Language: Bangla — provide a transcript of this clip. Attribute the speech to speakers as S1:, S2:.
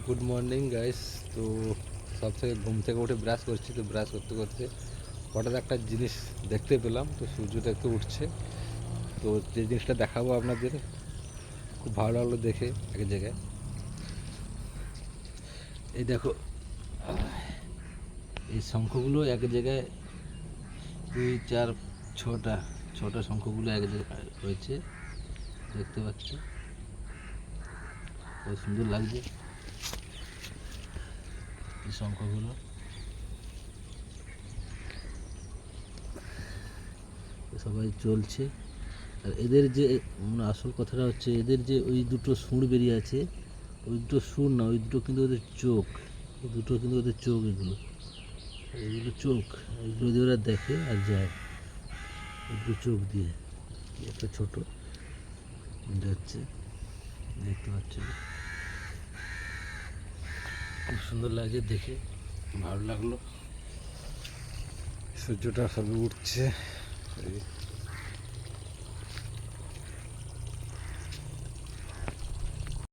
S1: Good morning guys. তো সব থেকে ঘুম থেকে উঠে ব্রাশ করছি, তো ব্রাশ করতে করতে হঠাৎ একটা জিনিস দেখতে পেলাম। তো সূর্যটা একটু উঠছে, তো যে জিনিসটা দেখাবো আপনাদের, খুব ভালো লাগলো দেখে এক জায়গায়। এই দেখো, এই শঙ্খগুলো এক জায়গায় 2, 4, 6টা শঙ্খগুলো এক জায়গায় হয়েছে, দেখতে পাচ্ছ, কত সুন্দর লাগছে এই শঙ্খগুলো। সবাই চলছে, আর এদের যে আসল কথাটা হচ্ছে, এদের যে ওই দুটো সুর বেরিয়ে আছে, ওই দুটো সুর না, ওই দুটো কিন্তু ওদের চোখ, ওই দুটো কিন্তু ওদের চোখ, এগুলো চোখ, এগুলো দিয়ে ওরা দেখে আর যায়, এগুলো চোখ দিয়ে। একটা ছোট যাচ্ছে, দেখতে পাচ্ছি, খুব সুন্দর লাগছে দেখে, ভালো লাগলো। সূর্যটা সবে উঠছে।